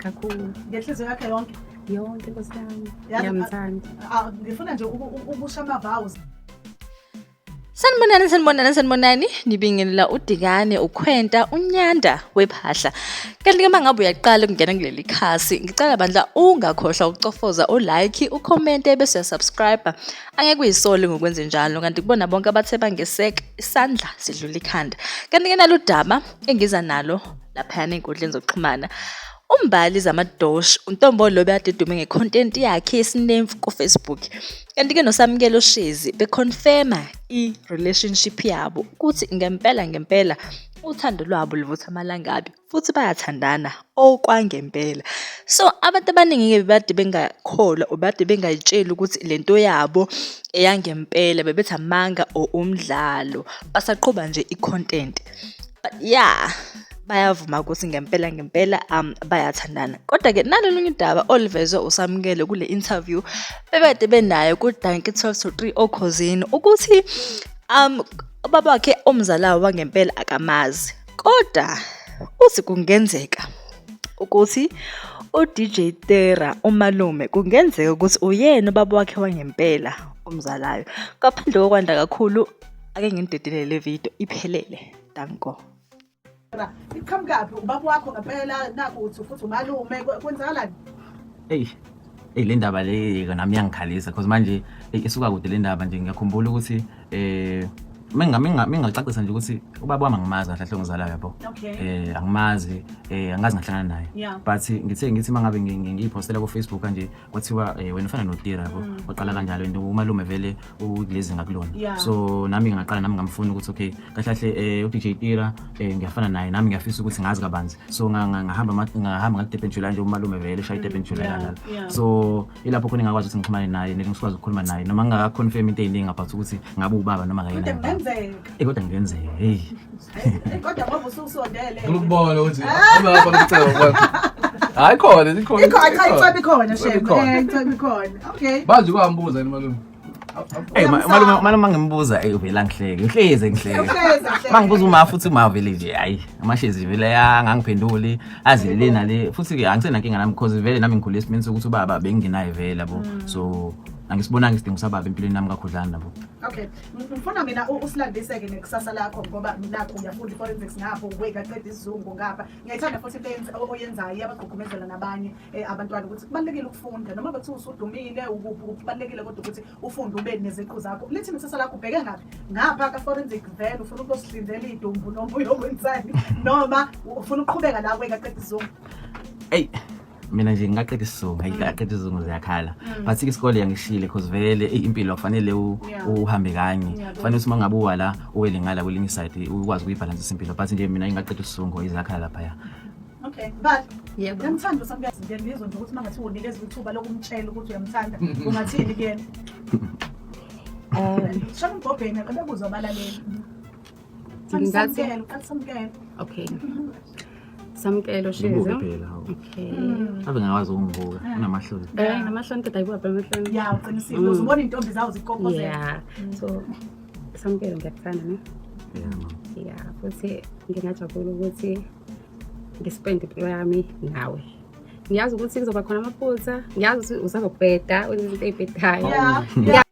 kakhulu. Ngenhliziyo yakhe yonke. Yonke Nkosi yami. Ngiyamthanda. Ngifuna nje ukusha ama-vows. Sanibonani, nibingelela uDikane, uKhwenta, uNyanda wephahla. Kanti-ke uma ngabe uyaqala ukungena kuleli khasi, ngicela bandla ungakhohlwa ukucofoza u-like, ucommente bese uyasubscribe. Angeke uyisole ngokwenze njalo, kanti kubona bonke abathe bangeseka isandla sidlula ikhanda. Kanti-ke nalo udaba engiza nalo laphayana ey'nkundleni zokuxhumana. Umbali zamadoshi uNtombolo lo bekade edume ngecontent yakhe yesinemfu kuFacebook. Kanti-ke noSamukelo Shezi beconfirma i-relationship yabo ukuthi ngempela uthando lwabo luvutha amalangabi futhi bayathandana okwangempela. So abantu abaningi bebade bengakholwa obade bengayitsheli ukuthi lento yabo eyangempela bebethi amanga or umdlalo basaqhuba nje i-content. But yeah, bayavuma ukuthi ngempela bayathandana. Kodwa-ke nalolunye udaba olivezwe uSamukelo kule interview bebade benayo ku-Dankie 12-3 Okhosini ukuthi ubaba wakhe omzalayo wangempela akamazi. Kodwa uthi kungenzeka ukuthi uDJ Tera umalume kungenzeka ukuthi uyena ubaba wakhe wangempela omzalayo. Ngaphandle kokwanda kakhulu ake nginidedelele le video iphelele. Danko. Iqhamukaphi ubaba wakho ngempela nakuthi futhi umalume kwenzakalani? Le ndaba le nami iyangikhalisa because manje isuka kude le ndaba nje ngiyakhumbula ukuthi mengacacisa nje ukuthi ubaba wami angimazi kahle ngizalayo yabo. Angimazi angazi ngahlangana naye. But ngithi mangabe ngiyipostela ku Facebook kanje kwathiwa wena ufana noTira yabo. Waqala kanjalo into umalume vele ukulezi ngakulona. So nami ngaqala nami ngamfuna ukuthi okay kahle uDJ Tira ngiyafana naye nami ngiyafisa ukuthi ngazi kabanzi. So ngahamba ngaDurban nje umalume vele shaya Durban kanjalo. So ilapho khona ngakwazi ukuthi ngixhumane naye ngikwazi ukukhuluma naye noma ngaka-confirm into eziningi about ukuthi ngabe ubaba noma kayena. Kodwa ngenzeka kodwa ngoba ususondele ukubona ukuthi abapha ngicela kwakho hayi khona ikhona shame okay bazi kwambuza yini malume malume ngimbuza uvela ngihleke mangibuza uma futhi umavele nje hayi amashezi vele angangiphenduli azilele nale futhi ke angisena inkinga nami because vele nami ngikhule esimeni sokuthi ubaba bengingenayo vele yabo so angisibonanga isidingo sababa empilweni nami kakhudlana nabo. Okay, ngifuna mina usilandise-ke nekusasa lakho ngoba nakho uyafunda i-forensics ngapho wekaqeda isizungu ngapha. Ngiyayithanda futhi into oyenzayo iyabagqugqumezela nabanye abantwana ukuthi kubalulekile ukufunda noma bethu usudumile kubalulekile kodwa ukuthi ufunde ube neziqu zakho. Lithi ikusasa lakho ubheke ngaphi? Ngapha ka-forensic vele ufuna ukuzihlinzela idumbu noma uyokwenzani noma ufuna ukuqhubeka la wekaqeda isizungu? Mina nje ngaqeda isizungu ngaqeda isizungu ziyakhala but isikole yangishile because vele impilo kufanele uhambe kanye kufanele ukuthi mangabe uwala uwele ngala kwelinye side ukwazi ukuyibalance impilo but nje mina ngaqeda isizungu izakhala lapha ya. Okay, but ngiyamthanda uSamukelo ngiyizwa nje ukuthi mangathi unikeza ithuba lokumtshela ukuthi uyamthanda ungathini kuyena? Shana umbhobheni akabekuzwa abalaleli. Samukelo. Okay. Samukelo Shezi. Okay. Ave ngakwazi ukungibuka unamahloni. Namahloni kodwa ayibuka amahloni. Yeah, uqinisile uzibona intombi zawo zikokozela. Yeah. So Samukelo ngiyakuthanda ne? Yeah. Futhi ngingajabula ukuthi ngispend impilo yami nawe. Ngiyazi ukuthi kuzoba khona amaphutha, ngiyazi ukuthi uzazobheda, wenza izinto ezibhedayo. Yeah.